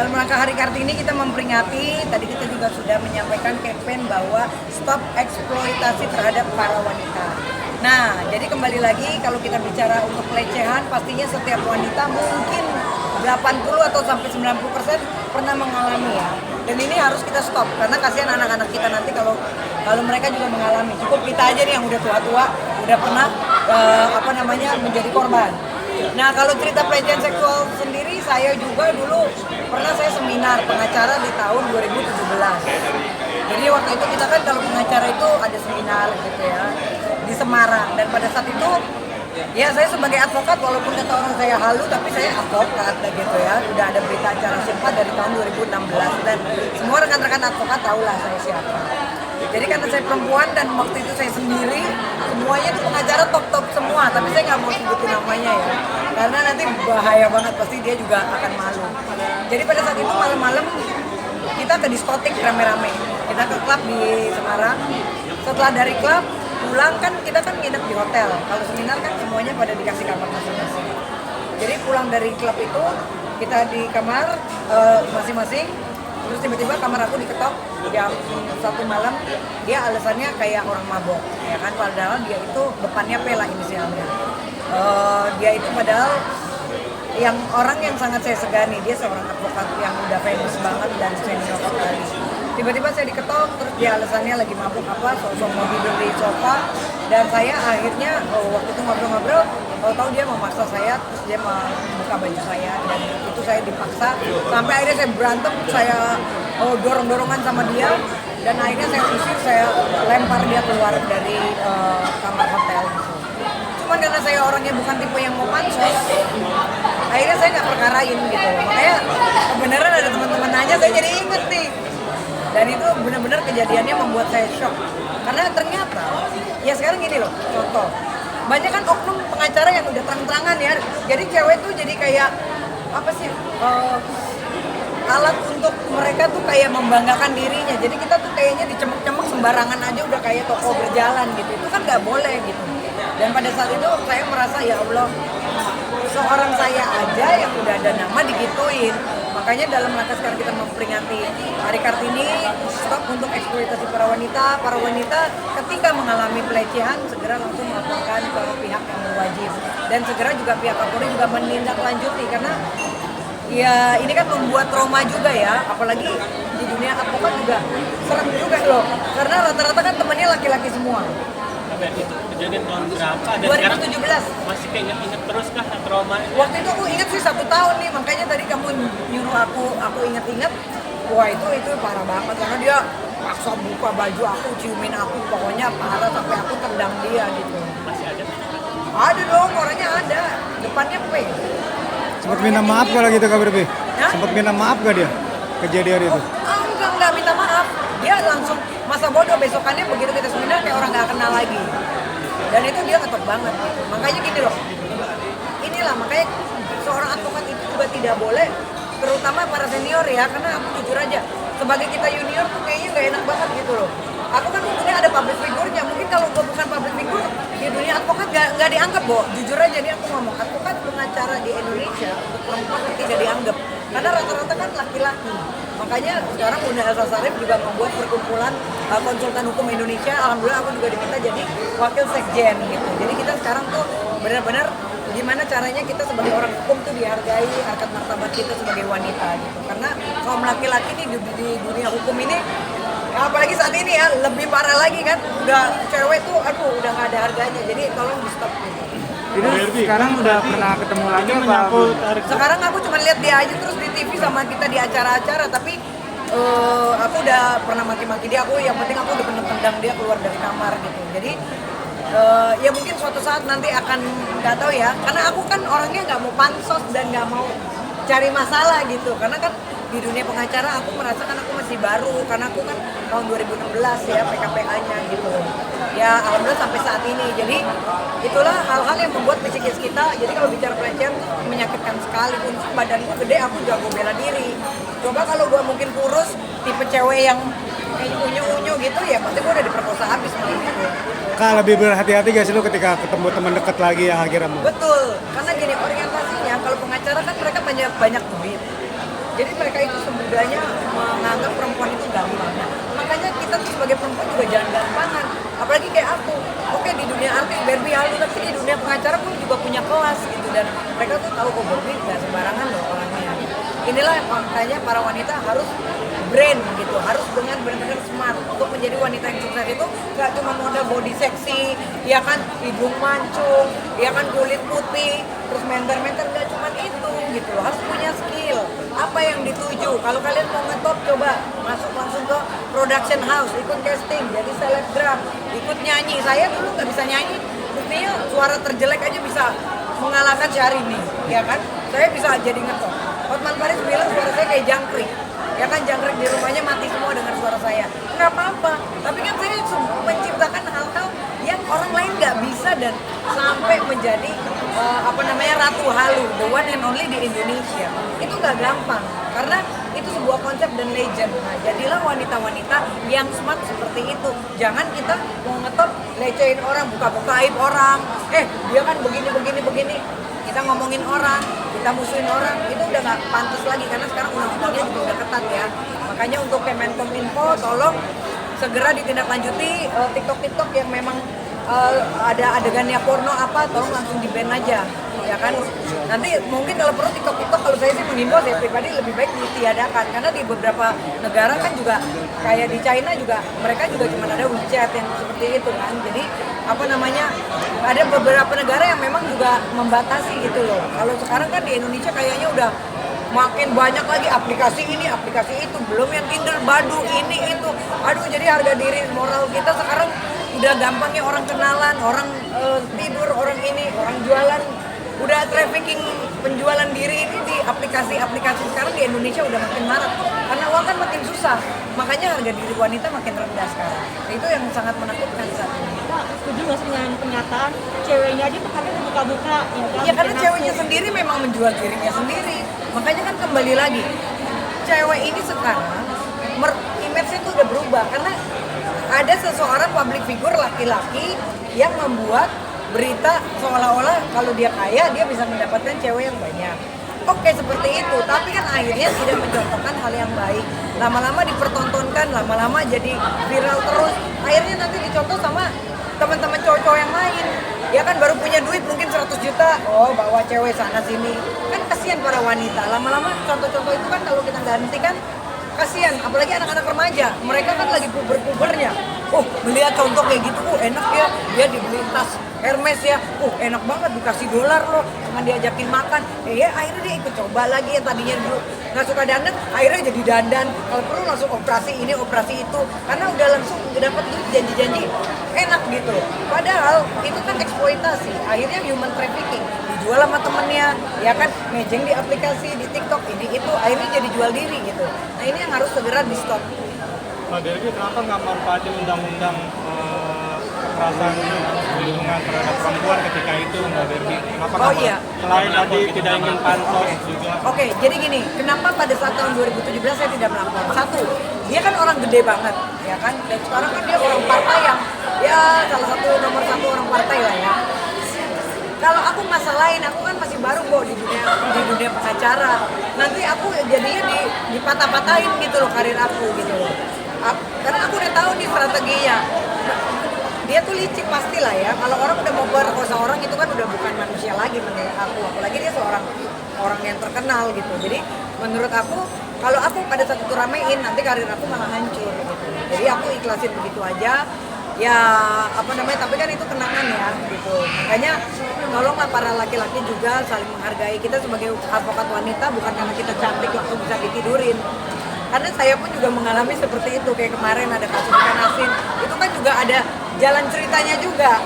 dalam rangka Hari Kartini kita memperingati, tadi kita juga sudah menyampaikan campaign bahwa stop eksploitasi terhadap para wanita. Nah, jadi kembali lagi kalau kita bicara untuk pelecehan, pastinya setiap wanita mungkin 80 atau sampai 90% pernah mengalami ya. Dan ini harus kita stop karena kasihan anak-anak kita nanti kalau mereka juga mengalami. Cukup kita aja nih yang udah tua-tua, udah pernah menjadi korban. Nah, kalau cerita pelecehan seksual sendiri, saya juga dulu pernah saya seminar pengacara di tahun 2017. Jadi waktu itu kita kan kalau pengacara itu ada seminar gitu ya di Semarang, dan pada saat itu ya saya sebagai advokat, walaupun kata orang saya halu tapi saya advokat gitu ya. Udah ada berita acara sempat dari tahun 2016 dan semua rekan-rekan advokat tahulah saya siapa. Jadi karena saya perempuan dan waktu itu saya sendiri, semuanya itu pengacara top-top semua, tapi saya nggak mau sebutin namanya ya, karena nanti bahaya banget, pasti dia juga akan malu. Jadi pada saat itu malam-malam kita ke diskotik rame-rame, kita ke klub di Semarang. Setelah dari klub pulang kan kita kan nginep di hotel. Kalau seminar kan semuanya pada dikasih kamar masing-masing. Jadi pulang dari klub itu kita di kamar masing-masing. Terus tiba-tiba kamar aku diketok jam 1 malam. Dia alasannya kayak orang mabok, ya kan? Padahal dia itu depannya P lah inisialnya. Dia itu padahal yang orang yang sangat saya segani. Dia seorang advokat yang udah famous banget dan senior sekali. Tiba-tiba saya diketok, terus dia alasannya lagi mabuk sosok mau tidur di sofa, dan saya akhirnya waktu itu ngobrol-ngobrol, tahu dia memaksa saya, terus dia membuka baju saya, dan itu saya dipaksa, sampai akhirnya saya berantem, saya dorong-dorongan sama dia, dan akhirnya saya usir, saya lempar dia keluar dari kamar hotel. Cuman karena saya orangnya bukan tipe yang mau pansos, akhirnya saya nggak perkarain gitu, makanya kebenaran ada teman-teman nanya, saya jadi inget nih. Dan itu benar-benar kejadiannya membuat saya shock. Karena ternyata, ya sekarang gini loh, contoh. Banyak kan oknum pengacara yang udah terang-terangan ya. Jadi cewek tuh jadi kayak, alat untuk mereka tuh kayak membanggakan dirinya. Jadi kita tuh kayaknya dicemek-cemek sembarangan aja udah kayak toko berjalan gitu. Itu kan nggak boleh gitu. Dan pada saat itu saya merasa, ya Allah, seorang saya aja yang udah ada nama digituin. Makanya dalam rangka sekarang kita memperingati Hari Kartini, stop untuk eksploitasi para wanita. Para wanita ketika mengalami pelecehan segera langsung melaporkan ke pihak yang berwajib. Dan segera juga pihak Kapolri juga menindaklanjuti, karena ya ini kan membuat trauma juga ya, apalagi di dunia advokat juga serem juga loh. Karena rata-rata kan temannya laki-laki semua. Itu kejadian tahun berapa? Dan 2017. Masih inget terus kah trauma? Waktu itu aku ingat sih 1 tahun nih, makanya tadi kamu nyuruh aku inget-inget. Wah itu parah banget, karena dia paksa buka baju aku, ciumin aku, pokoknya parah sampai aku tendang dia gitu. Masih ada? Ada dong, orangnya ada, depannya P. Sempat minta maaf kalau gitu Kak Berbi? Sempat minta maaf gak dia kejadian itu? Enggak minta maaf, dia langsung masa bodoh, besokannya begitu kita seminar kayak orang nggak kenal lagi. Dan itu dia ngetok banget gitu. Makanya gini loh, inilah makanya seorang advokat itu juga tidak boleh, terutama para senior ya, karena aku jujur aja, sebagai kita junior tuh kayaknya nggak enak banget gitu loh. Aku kan mungkin ada public figure-nya, mungkin kalau gue bukan public figure di dunia advokat nggak dianggap, Bo. Jujur aja nih aku ngomong, advokat pengacara di Indonesia untuk perempuan tidak dianggap, karena rata-rata kan laki-laki. Makanya sekarang Bunda Elsa Sharif juga membuat perkumpulan konsultan hukum Indonesia. Alhamdulillah aku juga diminta jadi wakil sekjen gitu. Jadi kita sekarang tuh benar-benar gimana caranya kita sebagai orang hukum tuh dihargai harkat martabat kita sebagai wanita gitu. Karena kaum laki-laki nih di dunia hukum ini, apalagi saat ini ya, lebih parah lagi kan. Udah cewek tuh udah nggak ada harganya. Jadi tolong di stop gitu. Ini sekarang udah pernah ketemu lagi apa? Sekarang aku cuma lihat dia aja terus di TV sama kita di acara-acara, tapi aku udah pernah maki-maki dia. Yang penting aku udah pernah tendang dia keluar dari kamar gitu. Jadi ya mungkin suatu saat nanti akan, nggak tahu ya, karena aku kan orangnya nggak mau pansos dan nggak mau cari masalah gitu, karena kan di dunia pengacara aku merasakan aku masih baru, karena aku kan tahun 2016 ya PKPA-nya gitu ya, alhamdulillah sampai saat ini. Jadi itulah hal-hal yang membuat psikis kita. Jadi kalau bicara pelecehan menyakitkan sekali. Untuk badanku gede, aku jago bela diri. Coba kalau gue mungkin kurus, tipe cewek yang unyu-unyu gitu, ya pasti gue udah diperkosa habis malam itu. Kak, lebih berhati-hati gak sih lu ketika ketemu teman dekat lagi yang akhirnya mau? Betul, karena gini orientasinya, kalau pengacara kan mereka banyak duit. Jadi mereka itu sebenarnya menganggap perempuan itu gampang. Nah, makanya kita tuh sebagai perempuan juga jangan gampangan. Apalagi kayak aku. Oke, di dunia artis Barbie halu, tapi di dunia pengacara pun juga punya kelas gitu. Dan mereka tuh tahu kok Barbie nggak sembarangan loh orangnya. Inilah makanya para wanita harus brand gitu, harus dengan benar-benar smart untuk menjadi wanita yang sukses itu nggak cuma modal body seksi, ya kan hidung mancung, ya kan kulit putih, terus menter-menter, nggak cuma itu gitu loh, harus punya skill apa yang dituju. Kalau kalian mau ngetop coba masuk langsung ke production house, ikut casting jadi selebgram, ikut nyanyi. Saya dulu nggak bisa nyanyi, buktinya suara terjelek aja bisa mengalahkan Syahrini, ya kan? Saya bisa jadi ngetop. Hotman Paris bilang suara saya kayak jangkrik. Ya kan jangkrik di rumahnya mati semua dengar suara saya. Nggak apa-apa. Tapi kan saya menciptakan hal-hal yang orang lain nggak bisa dan sampai menjadi ratu halu, the one and only di Indonesia. Itu nggak gampang karena itu sebuah konsep dan legend. Nah, jadilah wanita-wanita yang smart seperti itu. Jangan kita mau ngetop lecehin orang, buka-buka aib orang. Dia kan begini. Kita ngomongin orang, kita musuhin orang, itu udah nggak pantas lagi karena sekarang undang-undangnya juga udah ketat ya. Makanya untuk Kemenkominfo tolong segera ditindaklanjuti TikTok yang memang ada adegannya porno apa, tolong langsung di-ban aja, ya kan. Nanti mungkin kalau perlu TikTok kalau saya sih menghimbau, saya pribadi lebih baik ditiadakan karena di beberapa negara kan juga kayak di China juga mereka juga cuma ada WeChat yang seperti itu kan. Jadi ada beberapa negara yang memang juga membatasi gitu loh. Kalau sekarang kan di Indonesia kayaknya udah makin banyak lagi aplikasi ini, aplikasi itu, belum yang Tinder, Badu, ini itu. Aduh, jadi harga diri moral kita sekarang udah gampangnya orang kenalan, orang tidur, orang ini, orang jualan. Udah trafficking penjualan diri ini di aplikasi-aplikasi sekarang di Indonesia udah makin marak. Karena uang kan makin susah, makanya harga diri wanita makin rendah sekarang. Nah, itu yang sangat menakutkan saat ini. Pak, setuju nggak sih dengan pernyataan ceweknya aja tuh kadang buka-buka? Ya karena ceweknya sendiri memang menjual dirinya sendiri. Makanya kan kembali lagi, cewek ini sekarang image-nya tuh udah berubah karena ada seseorang public figure laki-laki yang membuat berita seolah-olah kalau dia kaya dia bisa mendapatkan cewek yang banyak. Oke, seperti itu, tapi kan akhirnya tidak mencontohkan hal yang baik. Lama-lama dipertontonkan, lama-lama jadi viral terus. Akhirnya nanti dicontoh sama teman-teman cowok-cowok yang lain. Ya kan baru punya duit mungkin 100 juta, bawa cewek sana sini. Kan kasihan para wanita. Lama-lama contoh-contoh itu kan kalau kita ganti kan kasihan, apalagi anak-anak remaja. Mereka kan lagi puber-pubernya. Melihat contoh kayak gitu, enak ya, dia dibeli tas Hermes ya, enak banget dikasih dolar loh, dengan diajakin makan. Akhirnya dia ikut coba lagi yang tadinya dulu nggak suka dandan, akhirnya jadi dandan. Kalau perlu langsung operasi ini, operasi itu, karena udah langsung dapat duit janji-janji enak gitu. Padahal itu kan eksploitasi, akhirnya human trafficking, dijual sama temennya, ya kan, mejeng di aplikasi, di TikTok, ini itu, akhirnya jadi jual diri gitu. Nah ini yang harus segera di stop. Pak Dergi, kenapa nggak manfaatin undang-undang kekerasan perlindungan terhadap perempuan ketika itu, Mbak Dergi? Kenapa selain tadi tidak ingin pansos juga? Oke, jadi gini, kenapa pada saat tahun 2017 saya tidak melakukan? Satu, dia kan orang gede banget, ya kan? Dan sekarang kan dia orang partai yang, ya salah satu nomor satu orang partai lah ya. Kalau aku masalahin, aku kan masih baru kok di dunia pengacara. Nanti aku jadinya dipatah-patahin gitu loh karir aku gitu loh. Karena aku udah tahu nih strateginya. Dia tuh licik pastilah ya. Kalau orang udah mau perkosa orang itu kan udah bukan manusia lagi menurut aku. Apalagi dia seorang orang yang terkenal gitu. Jadi menurut aku kalau aku pada saat itu ramein nanti karir aku malah hancur gitu. Jadi aku ikhlasin begitu aja. Ya tapi kan itu kenangan ya gitu. Makanya tolonglah para laki-laki juga saling menghargai. Kita sebagai advokat wanita bukan karena kita cantik langsung bisa ditidurin. Karena saya pun juga mengalami seperti itu, kayak kemarin ada kasus ikan asin, itu kan juga ada jalan ceritanya juga.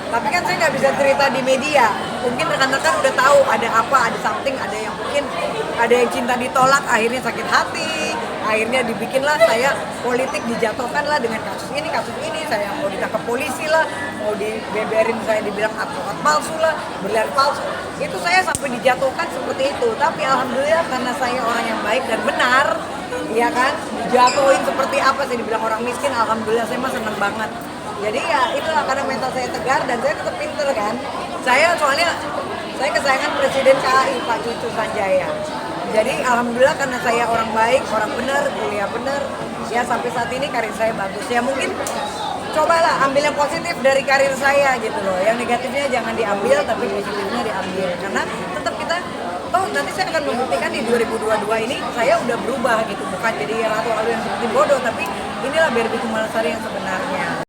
Tapi kan saya nggak bisa cerita di media. Mungkin rekan-rekan udah tahu ada apa, ada something, ada yang mungkin ada yang cinta ditolak, akhirnya sakit hati, akhirnya dibikinlah saya politik, dijatuhkan lah dengan kasus ini, saya mau ditangkap polisi lah, mau dibeberin saya dibilang advokat palsu lah, berlian palsu. Itu saya sampai dijatuhkan seperti itu. Tapi alhamdulillah karena saya orang yang baik dan benar, iya kan, dijatuhin seperti apa saya dibilang orang miskin, alhamdulillah saya mah seneng banget. Jadi ya itulah karena mental saya tegar dan saya tetap pinter kan. Saya kesayangan Presiden KAI Pak Cucu Sanjaya. Jadi alhamdulillah karena saya orang baik, orang benar, kuliah benar, ya sampai saat ini karir saya bagus. Ya mungkin cobalah ambil yang positif dari karir saya gitu loh. Yang negatifnya jangan diambil, tapi positifnya diambil. Karena tetap kita, nanti saya akan membuktikan di 2022 ini saya udah berubah gitu. Bukan jadi Ratu Alu yang seperti bodoh, tapi inilah Barbie Kumalasari yang sebenarnya.